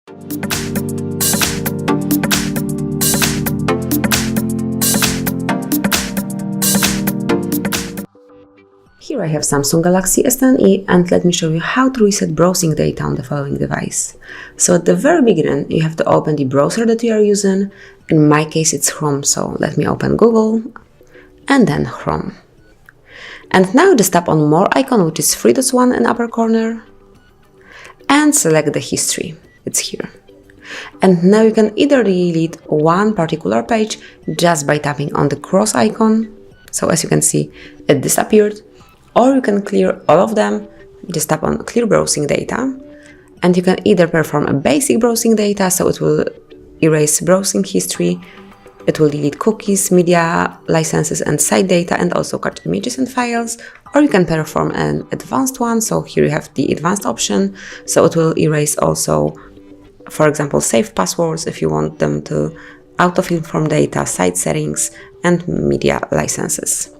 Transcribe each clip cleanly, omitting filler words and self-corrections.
Here I have Samsung Galaxy S10e, and let me show you how to reset browsing data on the following device. So at the very beginning, you have to open the browser that you are using. In my case, it's Chrome, so let me open Google and then Chrome. And now just tap on More icon, which is 3 dots one in upper corner, and select the history. It's here. And now you can either delete one particular page just by tapping on the cross icon. So as you can see, it disappeared. Or you can clear all of them, just tap on Clear Browsing Data, and you can either perform a basic browsing data, so it will erase browsing history, it will delete cookies, media licenses and site data, and also cut images and files, or you can perform an advanced one, so here you have the advanced option, so it will erase also, for example, saved passwords if you want them to, autofill from data, site settings, and media licenses.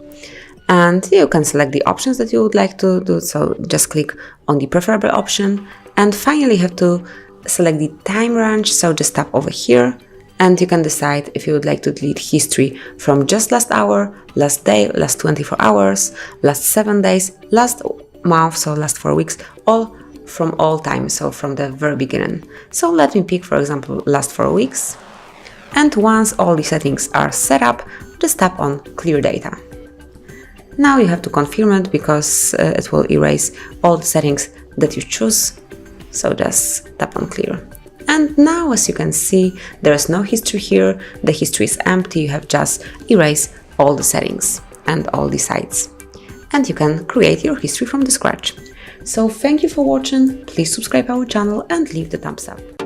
And you can select the options that you would like to do, so just click on the preferable option, and finally you have to select the time range, so just tap over here, and you can decide if you would like to delete history from just last hour, last day, last 24 hours, last 7 days, last month, so last 4 weeks, all from all time, so from the very beginning. So let me pick, for example, last 4 weeks, and once all the settings are set up, just tap on Clear Data. Now you have to confirm it because it will erase all the settings that you choose, so just tap on Clear. And now, as you can see, there is no history here, the history is empty, you have just erased all the settings and all the sites. And you can create your history from the scratch. So thank you for watching, please subscribe our channel and leave the thumbs up.